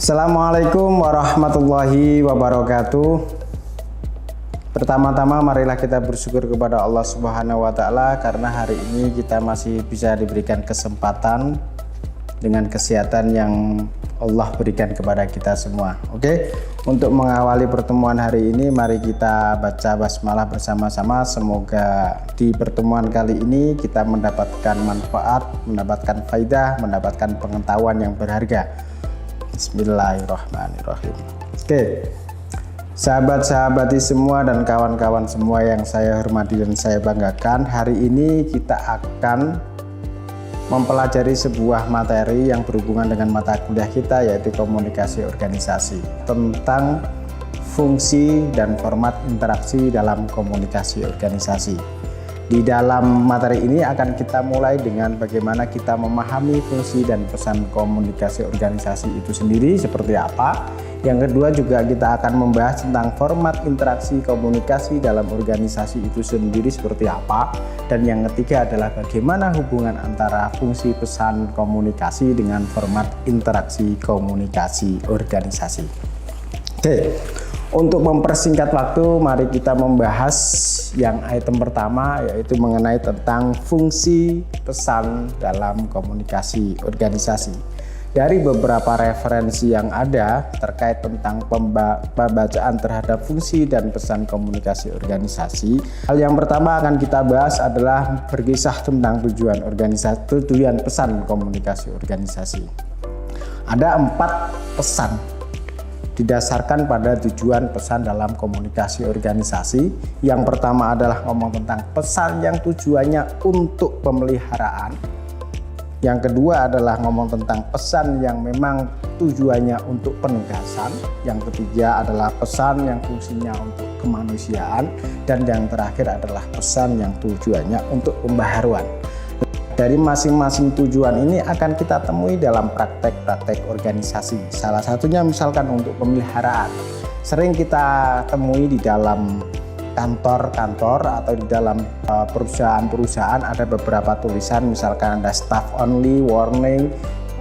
Assalamualaikum warahmatullahi wabarakatuh. Pertama-tama marilah kita bersyukur kepada Allah Subhanahu wa taala karena hari ini kita masih bisa diberikan kesempatan dengan kesehatan yang Allah berikan kepada kita semua. Oke, untuk mengawali pertemuan hari ini mari kita baca basmalah bersama-sama. Semoga di pertemuan kali ini kita mendapatkan manfaat, mendapatkan faidah, mendapatkan pengetahuan yang berharga. Bismillahirrahmanirrahim. Oke, sahabat-sahabati semua dan kawan-kawan semua yang saya hormati dan saya banggakan, hari ini kita akan mempelajari sebuah materi yang berhubungan dengan mata kuliah kita, yaitu komunikasi organisasi, tentang fungsi dan format interaksi dalam komunikasi organisasi. Di dalam materi ini akan kita mulai dengan bagaimana kita memahami fungsi dan pesan komunikasi organisasi itu sendiri seperti apa. Yang kedua juga kita akan membahas tentang format interaksi komunikasi dalam organisasi itu sendiri seperti apa. Dan yang ketiga adalah bagaimana hubungan antara fungsi pesan komunikasi dengan format interaksi komunikasi organisasi. Oke. Untuk mempersingkat waktu, mari kita membahas yang item pertama, yaitu mengenai tentang fungsi pesan dalam komunikasi organisasi. Dari beberapa referensi yang ada terkait tentang pembacaan terhadap fungsi dan pesan komunikasi organisasi, hal yang pertama akan kita bahas adalah berkisah tentang tujuan pesan komunikasi organisasi. Ada 4 pesan didasarkan pada tujuan pesan dalam komunikasi organisasi. Yang pertama adalah ngomong tentang pesan yang tujuannya untuk pemeliharaan. Yang kedua adalah ngomong tentang pesan yang memang tujuannya untuk penugasan. Yang ketiga adalah pesan yang fungsinya untuk kemanusiaan. Dan yang terakhir adalah pesan yang tujuannya untuk pembaharuan. Dari masing-masing tujuan ini akan kita temui dalam praktek-praktek organisasi. Salah satunya misalkan untuk pemeliharaan. Sering kita temui di dalam kantor-kantor atau di dalam perusahaan-perusahaan ada beberapa tulisan, misalkan ada staff only, warning,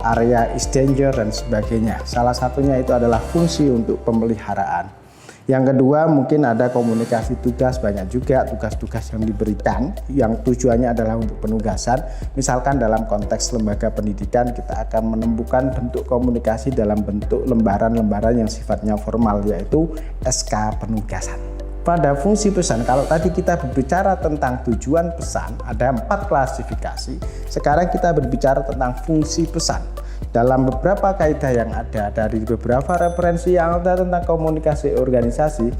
area is danger, dan sebagainya. Salah satunya itu adalah fungsi untuk pemeliharaan. Yang kedua mungkin ada komunikasi tugas, banyak juga tugas-tugas yang diberikan yang tujuannya adalah untuk penugasan. Misalkan dalam konteks lembaga pendidikan kita akan menemukan bentuk komunikasi dalam bentuk lembaran-lembaran yang sifatnya formal, yaitu SK penugasan. Pada fungsi pesan, kalau tadi kita berbicara tentang tujuan pesan, ada 4 klasifikasi. Sekarang kita berbicara tentang fungsi pesan. Dalam beberapa kaidah yang ada dari beberapa referensi yang ada tentang komunikasi organisasi,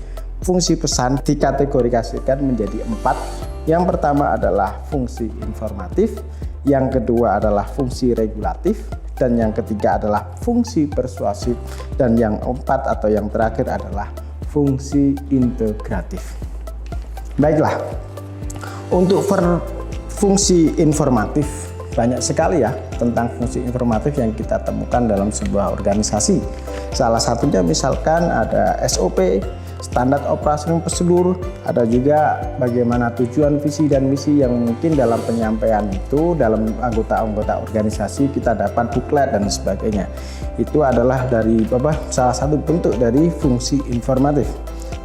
fungsi pesan dikategorikan menjadi 4. Yang pertama adalah fungsi informatif, yang kedua adalah fungsi regulatif, dan yang ketiga adalah fungsi persuasif, dan yang keempat atau yang terakhir adalah fungsi integratif. Baiklah, untuk fungsi informatif banyak sekali ya tentang fungsi informatif yang kita temukan dalam sebuah organisasi. Salah satunya misalkan ada SOP, standar operasi prosedur, ada juga bagaimana tujuan, visi, dan misi yang mungkin dalam penyampaian itu dalam anggota-anggota organisasi kita dapat buklet dan sebagainya. Itu adalah dari salah satu bentuk dari fungsi informatif.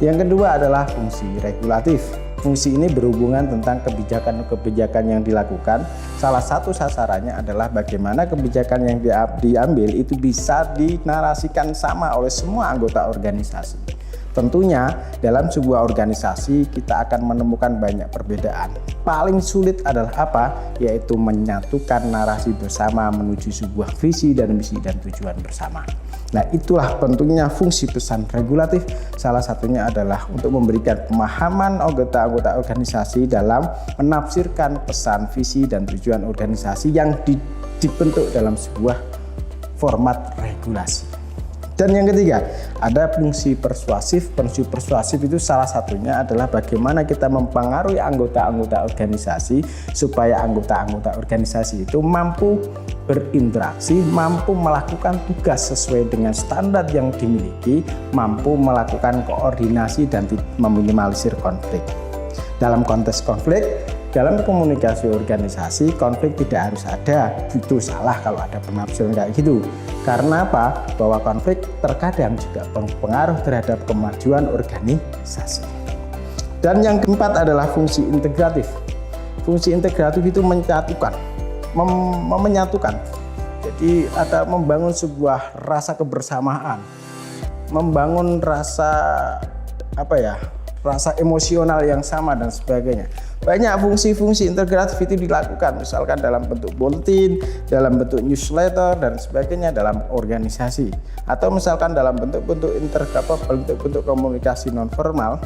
Yang kedua adalah fungsi regulatif. Fungsi ini berhubungan tentang kebijakan-kebijakan yang dilakukan. Salah satu sasarannya adalah bagaimana kebijakan yang diambil itu bisa dinarasikan sama oleh semua anggota organisasi. Tentunya dalam sebuah organisasi kita akan menemukan banyak perbedaan. Paling sulit adalah apa? Yaitu menyatukan narasi bersama menuju sebuah visi dan misi dan tujuan bersama. Nah, itulah pentingnya fungsi pesan regulatif. Salah satunya adalah untuk memberikan pemahaman anggota-anggota organisasi dalam menafsirkan pesan, visi, dan tujuan organisasi yang dibentuk dalam sebuah format regulasi. Dan yang ketiga, ada fungsi persuasif. Fungsi persuasif itu salah satunya adalah bagaimana kita mempengaruhi anggota-anggota organisasi supaya anggota-anggota organisasi itu mampu berinteraksi, mampu melakukan tugas sesuai dengan standar yang dimiliki, mampu melakukan koordinasi dan meminimalisir konflik. Dalam konteks konflik, dalam komunikasi organisasi konflik tidak harus ada. Itu salah kalau ada penafsiran kayak gitu. Karena apa? Bahwa konflik terkadang juga berpengaruh terhadap kemajuan organisasi. Dan yang keempat adalah fungsi integratif. Fungsi integratif itu menyatukan. Jadi ada membangun sebuah rasa kebersamaan, membangun rasa rasa emosional yang sama dan sebagainya. Banyak fungsi-fungsi integratif itu dilakukan, misalkan dalam bentuk bulletin, dalam bentuk newsletter dan sebagainya dalam organisasi, atau misalkan dalam bentuk-bentuk bentuk-bentuk komunikasi non formal.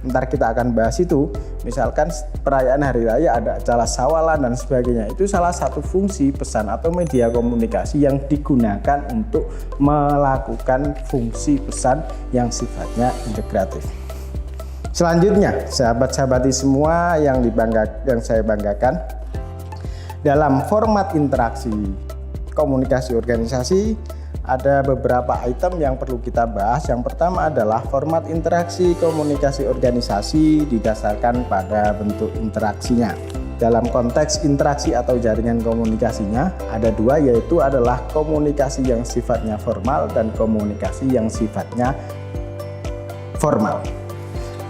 Ntar kita akan bahas itu, misalkan perayaan hari raya ada acara sawalan dan sebagainya. Itu salah satu fungsi pesan atau media komunikasi yang digunakan untuk melakukan fungsi pesan yang sifatnya integratif. Selanjutnya, sahabat-sahabati semua yang saya banggakan, dalam format interaksi komunikasi organisasi ada beberapa item yang perlu kita bahas. Yang pertama adalah format interaksi komunikasi organisasi didasarkan pada bentuk interaksinya. Dalam konteks interaksi atau jaringan komunikasinya ada dua, yaitu adalah komunikasi yang sifatnya formal dan komunikasi yang sifatnya formal.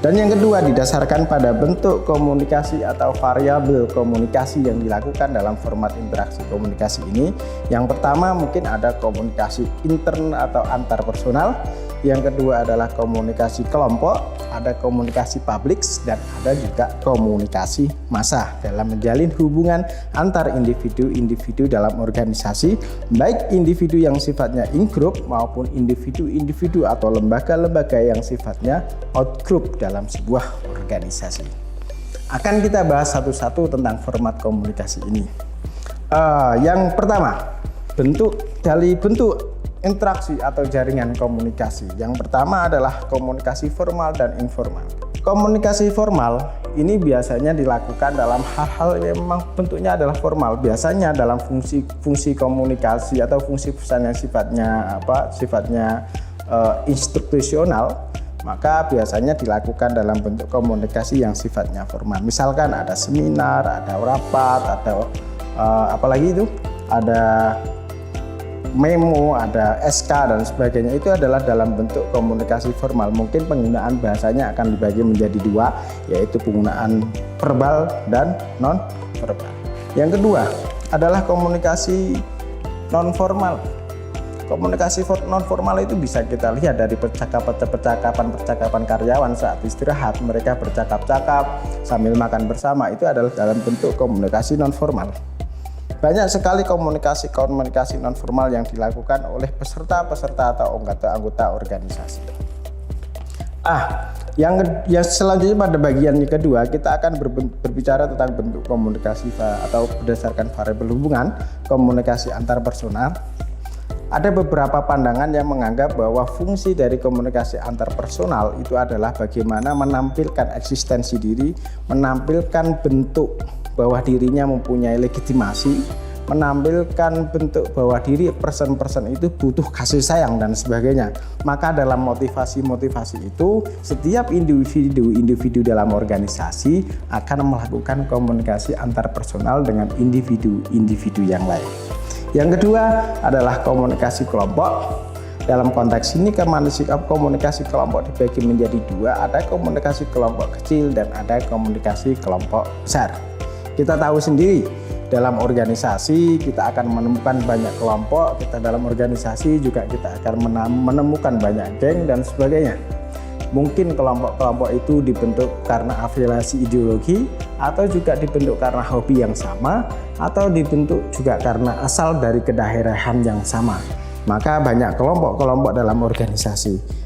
Dan yang kedua didasarkan pada bentuk komunikasi atau variabel komunikasi yang dilakukan dalam format interaksi komunikasi ini. Yang pertama mungkin ada komunikasi intern atau antar personal. Yang kedua adalah komunikasi kelompok, ada komunikasi publik, dan ada juga komunikasi massa dalam menjalin hubungan antar individu-individu dalam organisasi, baik individu yang sifatnya in-group maupun individu-individu atau lembaga-lembaga yang sifatnya out-group dalam sebuah organisasi. Akan kita bahas satu-satu tentang format komunikasi ini. Yang pertama, bentuk interaksi atau jaringan komunikasi. Yang pertama adalah komunikasi formal dan informal. Komunikasi formal ini biasanya dilakukan dalam hal-hal yang memang bentuknya adalah formal. Biasanya dalam fungsi komunikasi atau fungsi pesan yang sifatnya institusional, maka biasanya dilakukan dalam bentuk komunikasi yang sifatnya formal. Misalkan ada seminar, ada rapat, ada ada memo, ada SK dan sebagainya. Itu adalah dalam bentuk komunikasi formal. Mungkin penggunaan bahasanya akan dibagi menjadi dua, yaitu penggunaan verbal dan non verbal. Yang kedua adalah komunikasi non formal. Komunikasi non formal itu bisa kita lihat dari percakapan karyawan saat istirahat. Mereka bercakap-cakap sambil makan bersama. Itu adalah dalam bentuk komunikasi non formal. Banyak sekali komunikasi non formal yang dilakukan oleh peserta atau anggota organisasi. Yang selanjutnya pada bagian kedua kita akan berbicara tentang bentuk komunikasi atau berdasarkan variabel hubungan komunikasi antar personal. Ada beberapa pandangan yang menganggap bahwa fungsi dari komunikasi antar personal itu adalah bagaimana menampilkan eksistensi diri, menampilkan bentuk bahwa dirinya mempunyai legitimasi, menampilkan bentuk bahwa diri person itu butuh kasih sayang dan sebagainya. Maka dalam motivasi itu setiap individu dalam organisasi akan melakukan komunikasi antar personal dengan individu yang lain. Yang kedua adalah komunikasi kelompok. Dalam konteks ini komunikasi kelompok dibagi menjadi dua, ada komunikasi kelompok kecil dan ada komunikasi kelompok besar. Kita tahu sendiri dalam organisasi kita akan menemukan banyak kelompok, kita dalam organisasi juga kita akan menemukan banyak geng dan sebagainya. Mungkin kelompok-kelompok itu dibentuk karena afiliasi ideologi, atau juga dibentuk karena hobi yang sama, atau dibentuk juga karena asal dari kedaerahan yang sama. Maka banyak kelompok-kelompok dalam organisasi.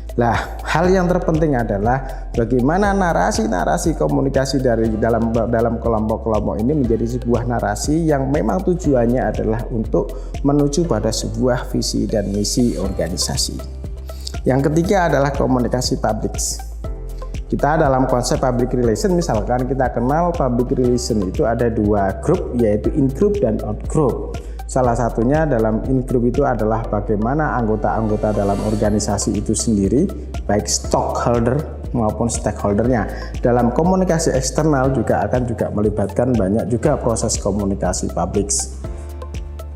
Hal yang terpenting adalah bagaimana narasi komunikasi dari dalam kelompok-kelompok ini menjadi sebuah narasi yang memang tujuannya adalah untuk menuju pada sebuah visi dan misi organisasi. Yang ketiga adalah komunikasi publik. Kita dalam konsep public relation, misalkan kita kenal public relation itu ada dua grup, yaitu in-group dan out-group. Salah satunya dalam in-group itu adalah bagaimana anggota-anggota dalam organisasi itu sendiri, baik stockholder maupun stakeholdernya. Dalam komunikasi eksternal juga akan melibatkan banyak juga proses komunikasi publik.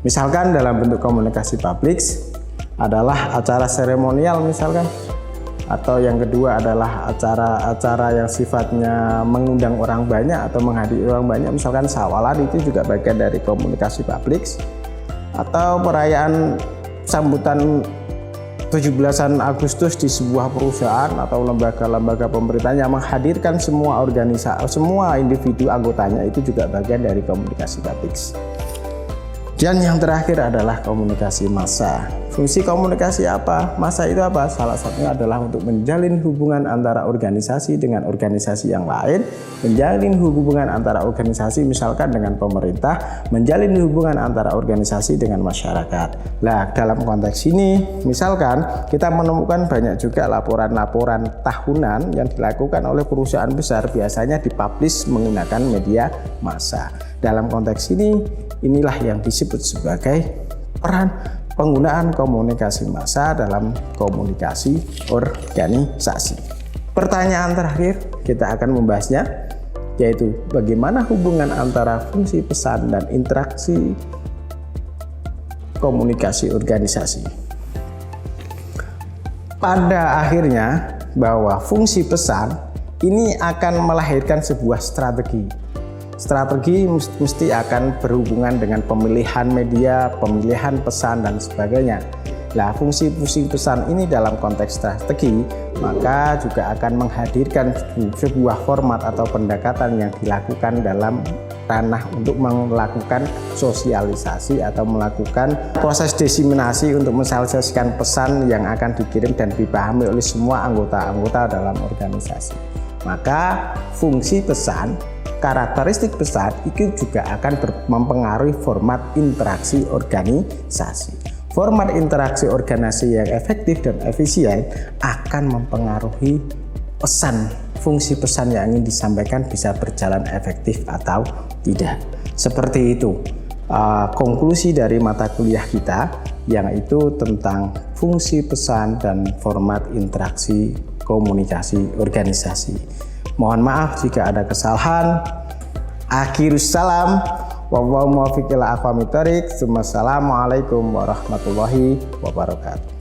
Misalkan dalam bentuk komunikasi publik adalah acara seremonial misalkan, atau yang kedua adalah acara-acara yang sifatnya mengundang orang banyak atau menghadiri orang banyak, misalkan sawalan, itu juga bagian dari komunikasi publik. Atau perayaan sambutan 17-an Agustus di sebuah perusahaan atau lembaga-lembaga pemerintah yang menghadirkan semua organisasi, semua individu anggotanya, itu juga bagian dari komunikasi publik. Dan yang terakhir adalah komunikasi massa. Fungsi komunikasi apa? Massa itu apa? Salah satunya adalah untuk menjalin hubungan antara organisasi dengan organisasi yang lain, menjalin hubungan antara organisasi misalkan dengan pemerintah, menjalin hubungan antara organisasi dengan masyarakat. Nah, dalam konteks ini misalkan kita menemukan banyak juga laporan-laporan tahunan yang dilakukan oleh perusahaan besar, biasanya dipublish menggunakan media massa. Dalam konteks ini, inilah yang disebut sebagai peran penggunaan komunikasi massa dalam komunikasi organisasi. Pertanyaan terakhir kita akan membahasnya, yaitu bagaimana hubungan antara fungsi pesan dan interaksi komunikasi organisasi. Pada akhirnya bahwa fungsi pesan ini akan melahirkan sebuah strategi. Strategi mesti akan berhubungan dengan pemilihan media, pemilihan pesan, dan sebagainya. Nah, fungsi-fungsi pesan ini dalam konteks strategi maka juga akan menghadirkan sebuah format atau pendekatan yang dilakukan dalam ranah untuk melakukan sosialisasi atau melakukan proses diseminasi untuk mensosialisasikan pesan yang akan dikirim dan dipahami oleh semua anggota-anggota dalam organisasi. Maka fungsi pesan, karakteristik pesan itu juga akan mempengaruhi format interaksi organisasi. Format interaksi organisasi yang efektif dan efisien akan mempengaruhi pesan, fungsi pesan yang ingin disampaikan bisa berjalan efektif atau tidak. Seperti itu konklusi dari mata kuliah kita, yaitu tentang fungsi pesan dan format interaksi komunikasi organisasi. Mohon maaf jika ada kesalahan. Akhirus salam. Wallahu muwaffiq ila aqwamit thoriq. Wassalamualaikum warahmatullahi wabarakatuh.